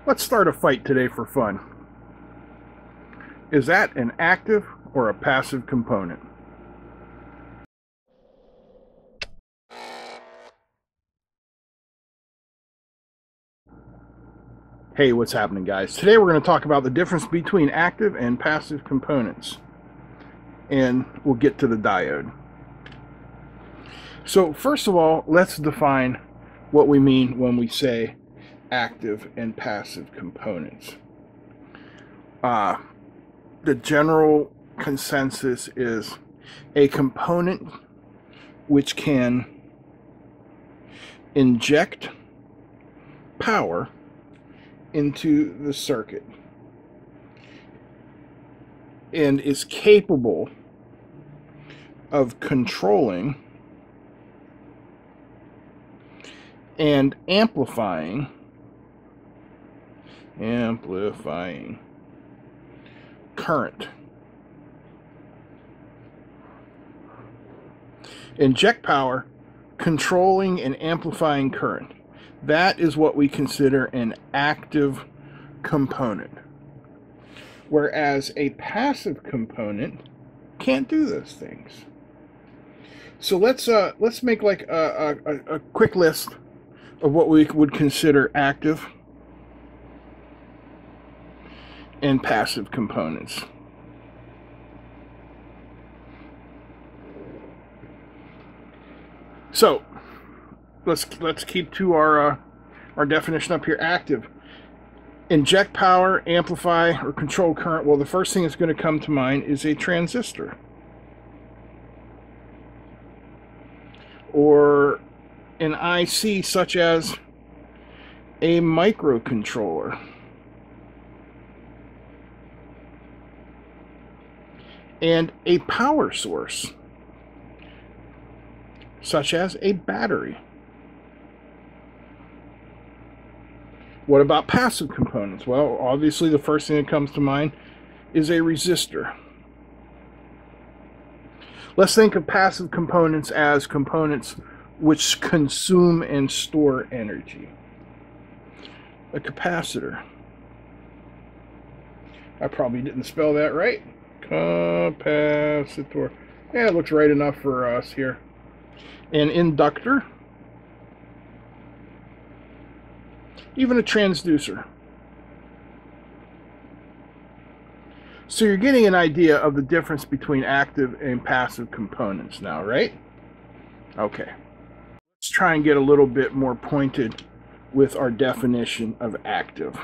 Let's start a fight today for fun. Is that an active or a passive component? Hey, what's happening, guys? Today we're going to talk about the difference between active and passive components. And we'll get to the diode. So first of all, let's define what we mean when we say active and passive components. The general consensus is a component which can inject power into the circuit and is capable of controlling and amplifying current. Inject power, controlling and amplifying current. That is what we consider an active component. Whereas a passive component can't do those things. So let's make like a quick list of what we would consider active and passive components. So let's keep to our definition up here. Active: inject power, amplify, or control current. Well, the first thing that's going to come to mind is a transistor, or an IC such as a microcontroller, and a power source such as a battery. What about passive components? Well, obviously the first thing that comes to mind is a resistor. Let's think of passive components as components which consume and store energy. A capacitor. I probably didn't spell that right. Capacitor. Yeah, it looks right enough for us here. An inductor. Even a transducer. So you're getting an idea of the difference between active and passive components now, right? Okay. Let's try and get a little bit more pointed with our definition of active.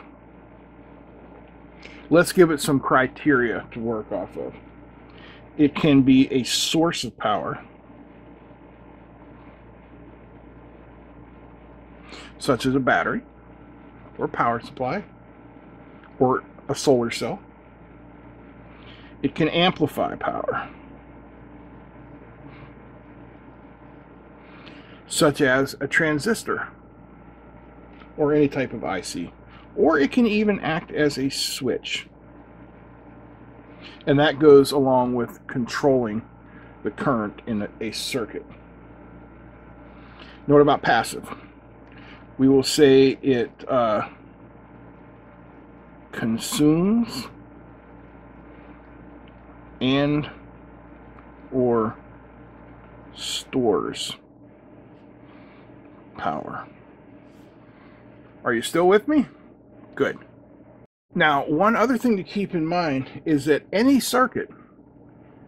Let's give it some criteria to work off of. It can be a source of power, such as a battery, or power supply, or a solar cell. It can amplify power, such as a transistor, or any type of IC. Or it can even act as a switch. And that goes along with controlling the current in a circuit. Now, what about passive? We will say it consumes and or stores power. Are you still with me? Good. Now, one other thing to keep in mind is that any circuit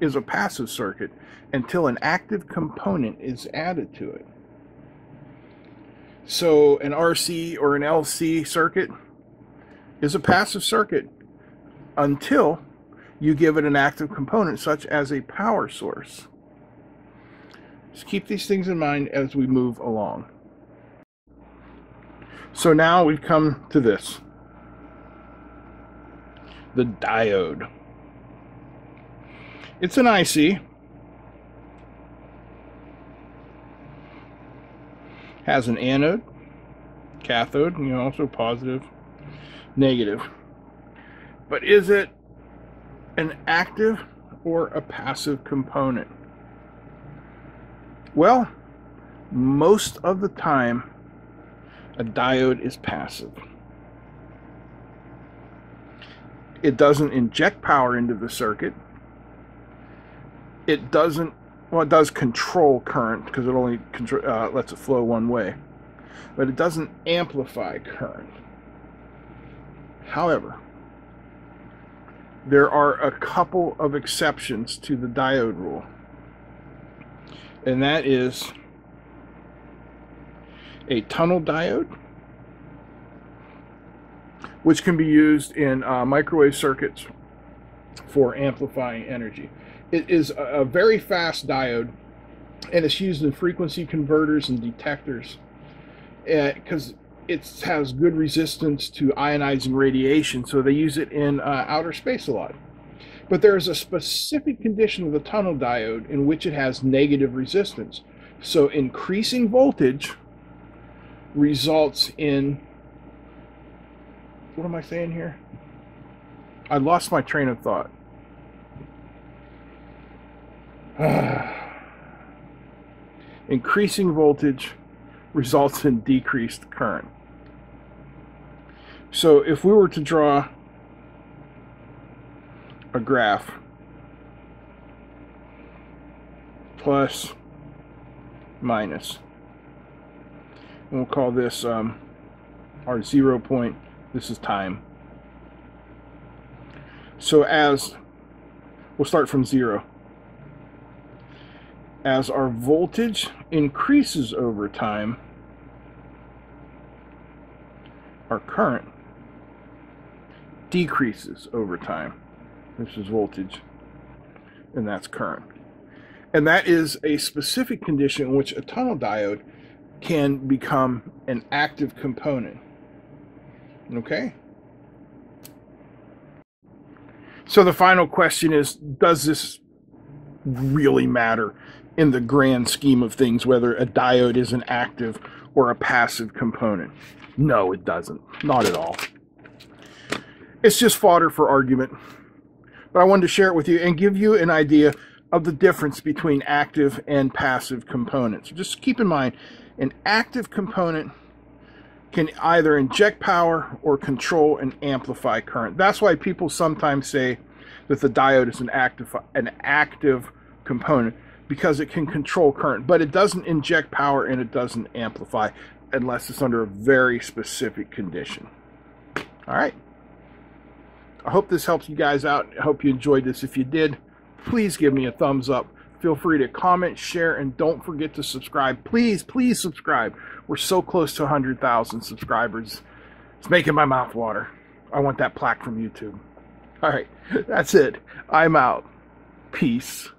is a passive circuit until an active component is added to it. So an RC or an LC circuit is a passive circuit until you give it an active component such as a power source. Just keep these things in mind as we move along. So now we've come to this. The diode. It's an IC. Has an anode, cathode, also positive, negative. But is it an active or a passive component? Well, most of the time, a diode is passive. It doesn't inject power into the circuit. It doesn't, well, it does control current because it only lets it flow one way. But it doesn't amplify current. However, there are a couple of exceptions to the diode rule. And that is a tunnel diode, which can be used in microwave circuits for amplifying energy. It is a very fast diode, and it's used in frequency converters and detectors because it has good resistance to ionizing radiation, so they use it in outer space a lot. But there is a specific condition of the tunnel diode in which it has negative resistance. So increasing voltage results in, what am I saying here? I lost my train of thought. Increasing voltage results in decreased current. So if we were to draw a graph, plus, minus, and we'll call this our 0 point, this is time. So as, we'll start from 0. As our voltage increases over time, our current decreases over time. This is voltage, and that's current. And that is a specific condition in which a tunnel diode can become an active component. Okay? So the final question is, does this really matter in the grand scheme of things, whether a diode is an active or a passive component? No, it doesn't. Not at all. It's just fodder for argument. But I wanted to share it with you and give you an idea of the difference between active and passive components. Just keep in mind, an active component can either inject power or control and amplify current. That's why people sometimes say that the diode is an active component, because it can control current, but it doesn't inject power and it doesn't amplify unless it's under a very specific condition. All right. I hope this helps you guys out. I hope you enjoyed this. If you did, please give me a thumbs up. Feel free to comment, share, and don't forget to subscribe. Please, please subscribe. We're so close to 100,000 subscribers. It's making my mouth water. I want that plaque from YouTube. All right, that's it. I'm out. Peace.